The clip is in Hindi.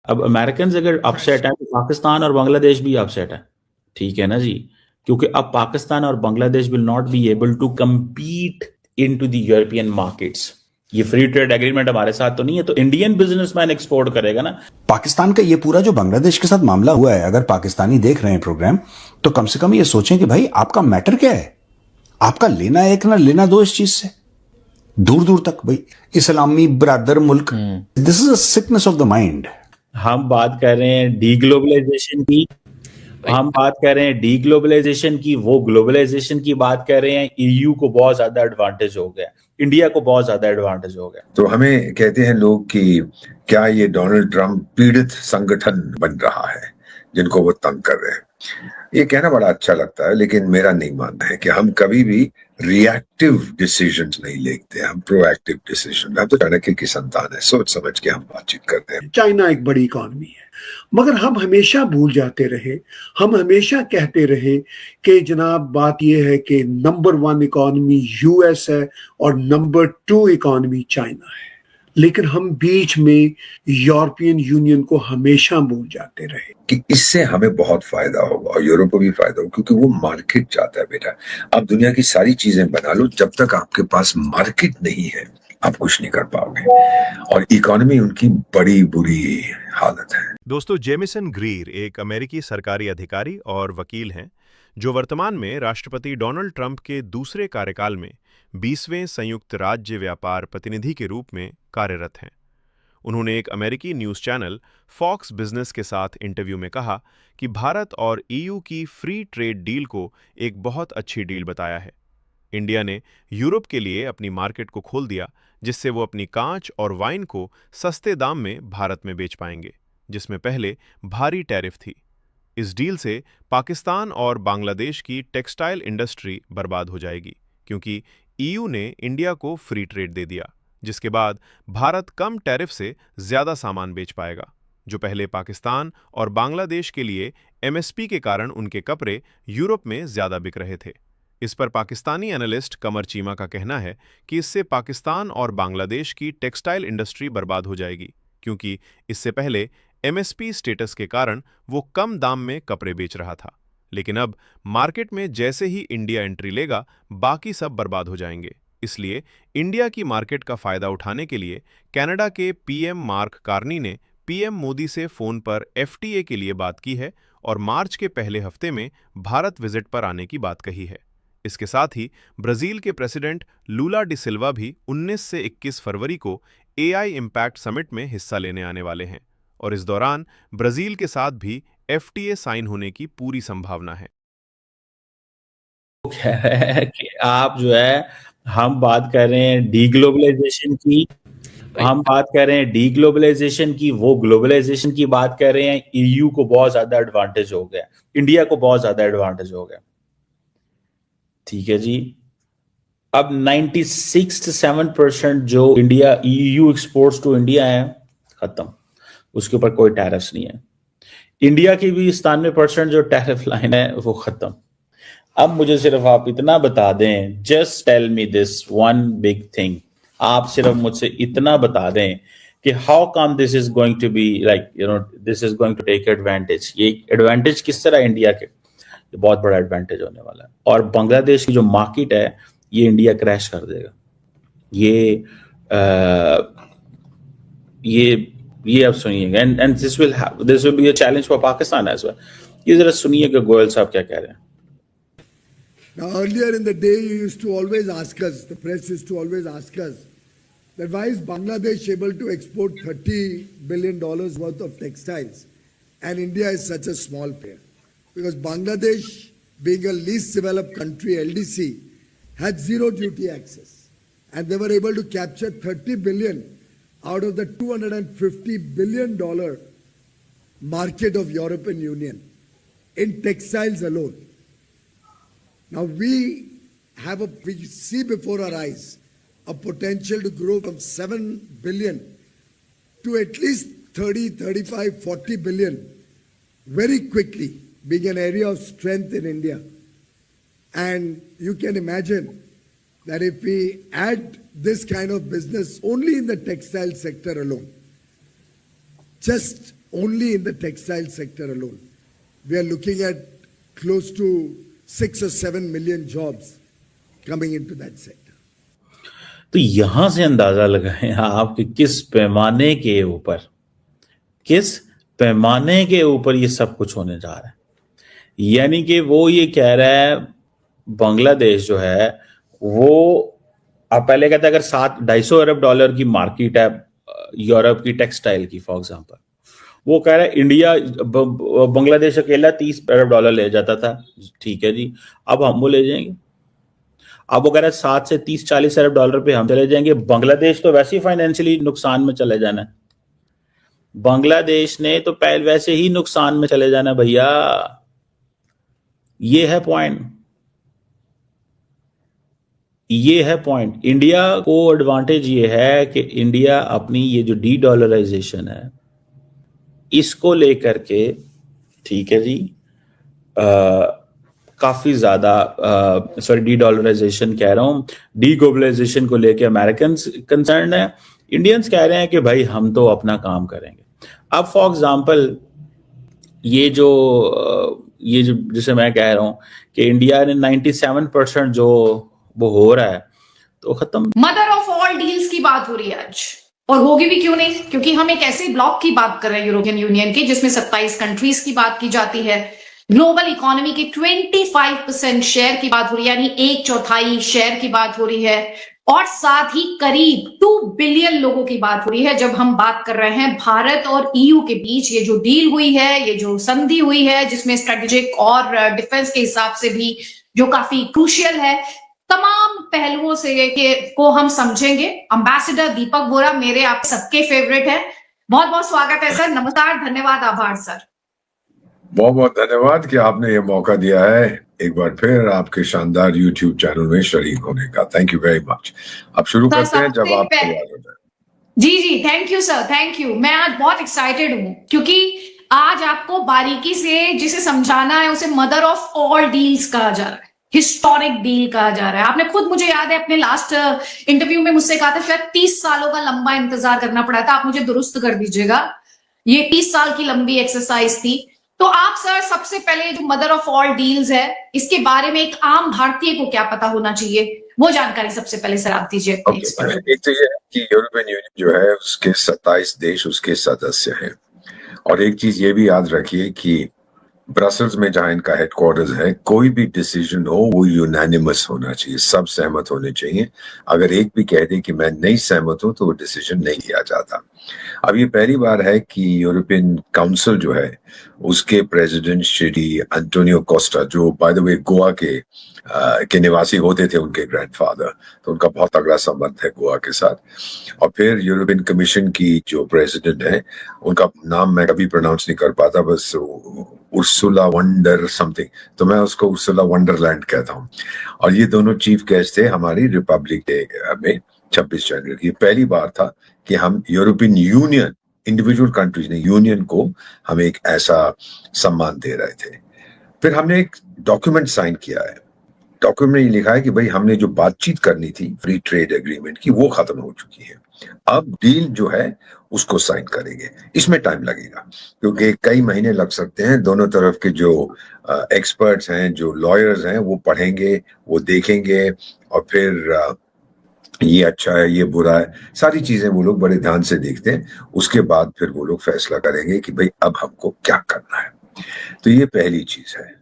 अब अमेरिकन अगर अपसेट है तो पाकिस्तान और बांग्लादेश भी अपसेट है। ठीक है ना जी, क्योंकि अब पाकिस्तान और Bangladesh will not be able to compete into the European markets. ये फ्री ट्रेड एग्रीमेंट हमारे साथ तो नहीं है, तो इंडियन बिजनेसमैन एक्सपोर्ट करेगा ना। पाकिस्तान का ये पूरा जो बांग्लादेश के साथ मामला हुआ है, अगर पाकिस्तानी देख रहे हैं प्रोग्राम, तो कम से कम ये सोचें कि भाई आपका मैटर क्या है, आपका लेना एक ना लेना दो इस चीज से दूर दूर तक। भाई इस्लामी ब्रादर मुल्क, this is a sickness of the mind. हम बात कर रहे हैं डीग्लोबलाइजेशन की, हम बात कर रहे हैं डीग्लोबलाइजेशन की, वो ग्लोबलाइजेशन की बात कर रहे हैं। ईयू को बहुत ज्यादा एडवांटेज हो गया, इंडिया को बहुत ज्यादा एडवांटेज हो गया। तो हमें कहते हैं लोग कि क्या ये डोनाल्ड ट्रंप पीड़ित संगठन बन रहा है जिनको वो तंग कर रहे हैं। ये कहना बड़ा अच्छा लगता है, लेकिन मेरा नहीं मानना है कि हम कभी भी रिएक्टिव डिसीजंस नहीं लेते, हम प्रोएक्टिव डिसीजन। हम तो चाणक्य की संतान है, सोच समझ के हम बातचीत करते हैं। चाइना एक बड़ी इकॉनमी है, मगर हम हमेशा भूल जाते रहे, हम हमेशा कहते रहे कि जनाब बात यह है कि नंबर 1 इकॉनमी यूएस है और नंबर 2 इकॉनमी चाइना है, लेकिन हम बीच में यूरोपियन यूनियन को हमेशा भूल जाते रहे कि इससे हमें बहुत फायदा होगा और यूरोप को भी फायदा होगा, क्योंकि वो मार्केट चाहता है। बेटा, आप दुनिया की सारी चीजें बना लो, जब तक आपके पास मार्केट नहीं है आप कुछ नहीं कर पाओगे, और इकोनॉमी उनकी बड़ी बुरी हालत है। दोस्तों, जेमिसन ग्रीर एक अमेरिकी सरकारी अधिकारी और वकील हैं जो वर्तमान में राष्ट्रपति डोनाल्ड ट्रंप के दूसरे कार्यकाल में 20वें संयुक्त राज्य व्यापार प्रतिनिधि के रूप में कार्यरत हैं। उन्होंने एक अमेरिकी न्यूज़ चैनल फॉक्स बिजनेस के साथ इंटरव्यू में कहा कि भारत और ईयू की फ्री ट्रेड डील को एक बहुत अच्छी डील बताया है। इंडिया ने यूरोप के लिए अपनी मार्केट को खोल दिया, जिससे वो अपनी कांच और वाइन को सस्ते दाम में भारत में बेच पाएंगे, जिसमें पहले भारी टैरिफ थी। इस डील से पाकिस्तान और बांग्लादेश की टेक्सटाइल इंडस्ट्री बर्बाद हो जाएगी, क्योंकि ईयू ने इंडिया को फ्री ट्रेड दे दिया, जिसके बाद भारत कम टैरिफ से ज्यादा सामान बेच पाएगा, जो पहले पाकिस्तान और बांग्लादेश के लिए एमएसपी के कारण उनके कपड़े यूरोप में ज्यादा बिक रहे थे। इस पर पाकिस्तानी एनालिस्ट कमर चीमा का कहना है कि इससे पाकिस्तान और बांग्लादेश की टेक्सटाइल इंडस्ट्री बर्बाद हो जाएगी, क्योंकि इससे पहले एमएसपी स्टेटस के कारण वो कम दाम में कपड़े बेच रहा था, लेकिन अब मार्केट में जैसे ही इंडिया एंट्री लेगा, बाकी सब बर्बाद हो जाएंगे। इसलिए इंडिया की मार्केट का फायदा उठाने के लिए कनाडा के पीएम मार्क कार्नी ने पीएम मोदी से फोन पर एफटीए के लिए बात की है और मार्च के पहले हफ्ते में भारत विजिट पर आने की बात कही है। इसके साथ ही ब्राजील के प्रेसिडेंट लूला डी सिल्वा भी 19 से 21 फरवरी को एआई इम्पैक्ट समिट में हिस्सा लेने आने वाले हैं, और इस दौरान ब्राजील के साथ भी एफटीए साइन होने की पूरी संभावना है। कि आप जो है, हम बात कर रहे हैं डीग्लोबलाइजेशन की, हम बात कर रहे हैं डीग्लोबलाइजेशन की, वो ग्लोबलाइजेशन की बात कर रहे हैं। ईयू को बहुत ज्यादा एडवांटेज हो गया, इंडिया को बहुत ज्यादा एडवांटेज हो गया। ठीक है जी, अब 96 से 7% जो India EU exports to India है, खत्म, उसके ऊपर कोई टैरिफ्स नहीं है। इंडिया की भी 97% जो टैरिफ लाइन है वो खत्म। अब मुझे सिर्फ आप इतना बता दें, just tell me this one big thing, आप सिर्फ मुझसे इतना बता दें कि how come this is going to be like this is going to take advantage. ये एडवांटेज किस तरह इंडिया के, ये बहुत बड़ा एडवांटेज होने वाला है। और बांग्लादेश की जो मार्केट है, ये इंडिया क्रैश कर देगा। ये अब सुनिएगा, and this will be a challenge for Pakistan as well. ये जरा सुनिए कि गोयल साहब क्या कह रहे हैं। Now, earlier in the day, you used to always ask us, the press used to always ask us, that why is Bangladesh able to export $30 billion worth of textiles and India is such a small player? Because Bangladesh, being a least developed country, LDC, had zero duty access. And they were able to capture $30 billion out of the $250 billion market of European Union in textiles alone. Now we see before our eyes a potential to grow from 7 billion to at least 30, 35, 40 billion very quickly, being an area of strength in India. And you can imagine that if we add this kind of business only in the textile sector alone, just only in the textile sector alone. We are looking at close to 6 or 7 million jobs coming into that sector. तो यहां से अंदाजा लगाएं आप कि किस पैमाने के ऊपर ये सब कुछ होने जा रहा है। यानी कि वो ये कह रहा है बांग्लादेश जो है वो, आप पहले कहते अगर $250 की मार्केट है यूरोप की टेक्सटाइल की फॉर एग्जांपल, वो कह रहा है इंडिया बांग्लादेश अकेला $30 ले जाता था, ठीक है जी, अब हम वो ले जाएंगे। अब वो कह रहा है 7 से 30-40 अरब डॉलर पे हम चले जाएंगे। बांग्लादेश तो वैसे ही फाइनेंशियली नुकसान में चले जाना है, बांग्लादेश ने तो पहले वैसे ही नुकसान में चले जाना भैया। ये है पॉइंट। इंडिया को एडवांटेज ये है कि इंडिया अपनी ये जो डी डॉलराइजेशन है इसको लेकर के, ठीक है जी, काफी ज्यादा डी डॉलराइजेशन कह रहा हूं, डी ग्लोबलाइजेशन को लेके अमेरिकन कंसर्न है। इंडियंस कह रहे हैं कि भाई हम तो अपना काम करेंगे। अब फॉर एग्जांपल ये जो जिसे मैं कह रहा हूं कि इंडिया ने 97% जो वो हो रहा है तो खत्म। मदर ऑफ ऑल डील्स की बात हो रही है आज, और होगी भी क्यों नहीं, क्योंकि हम एक ऐसे ब्लॉक की बात कर रहे हैं यूरोपियन यूनियन की जिसमें 27 कंट्रीज की बात की जाती है, ग्लोबल इकोनॉमी के 25% शेयर की बात हो रही है, यानी 1/4 शेयर की बात हो रही है, और साथ ही करीब 2 बिलियन लोगों की बात हो रही है। जब हम बात कर रहे हैं भारत और ईयू के बीच ये जो डील हुई है, ये जो संधि हुई है जिसमें स्ट्रेटेजिक और डिफेंस के हिसाब से भी जो काफी क्रूशियल है, तमाम पहलुओं से को हम समझेंगे। एम्बेसडर दीपक बोरा मेरे आप सबके फेवरेट है, बहुत बहुत स्वागत है सर। नमस्कार, धन्यवाद, आभार सर। बहुत बहुत धन्यवाद कि आपने ये मौका दिया है एक बार फिर आपके शानदार YouTube चैनल में शरीक होने का। Thank you very much. अब शुरू करते हैं जब आप तैयार हो जाए। जी, thank you sir, thank you. मैं आज बहुत एक्साइटेड हूं क्योंकि आज आपको बारीकी से जिसे समझाना है उसे मदर ऑफ ऑल डील्स कहा जा रहा है, हिस्टोरिक डील कहा जा रहा है। आपने खुद, मुझे याद है, अपने लास्ट इंटरव्यू में मुझसे कहा था शायद 30 सालों का लंबा इंतजार करना पड़ा था। आप मुझे दुरुस्त कर दीजिएगा, ये 30 साल की लंबी एक्सरसाइज थी। तो आप सर सबसे पहले जो मदर ऑफ ऑल डील्स है इसके बारे में एक आम भारतीय को क्या पता होना चाहिए, वो जानकारी सबसे पहले सर आप दीजिए। एक तो ये है कि यूरोपियन यूनियन जो है उसके 27 देश उसके सदस्य हैं, और एक चीज ये भी याद रखिए कि ब्रसल्स में जहां इनका हेडक्वार्टर्स है, कोई भी डिसीजन हो वो यूनानिमस होना चाहिए, सब सहमत होने चाहिए। अगर एक भी कह दे कि मैं नहीं सहमत हूं तो वो डिसीजन नहीं लिया जाता। अब ये पहली बार है कि यूरोपियन काउंसिल जो है उसके प्रेसिडेंट श्री एंटोनियो कोस्टा, जो बाय द वे गोवा के निवासी होते थे उनके ग्रैंडफादर, तो उनका बहुत तगड़ा संबंध है गोवा के साथ। और फिर यूरोपियन कमीशन की जो प्रेसिडेंट है, उनका नाम मैं कभी प्रोनाउंस नहीं कर पाता, बस उर्सुला वंडर समथिंग, तो मैं उसको उर्सुला वंडरलैंड कहता हूँ। और ये दोनों चीफ गेस्ट थे हमारी रिपब्लिक डे में 26 जनवरी की। पहली बार था कि हम यूरोपियन यूनियन, इंडिविजुअल कंट्रीज ने, यूनियन को हम एक ऐसा सम्मान दे रहे थे। फिर हमने एक डॉक्यूमेंट साइन किया है। डॉक्यूमेंट में ये लिखा है कि भाई हमने जो बातचीत करनी थी फ्री ट्रेड एग्रीमेंट की, वो खत्म हो चुकी है, अब डील जो है उसको साइन करेंगे। इसमें टाइम लगेगा क्योंकि कई महीने लग सकते हैं। दोनों तरफ के जो एक्सपर्ट्स हैं, जो लॉयर्स हैं, वो पढ़ेंगे, वो देखेंगे, और फिर ये अच्छा है, ये बुरा है, सारी चीजें वो लोग बड़े ध्यान से देखते हैं। उसके बाद फिर वो लोग फैसला करेंगे कि भाई अब हमको क्या करना है। तो ये पहली चीज है।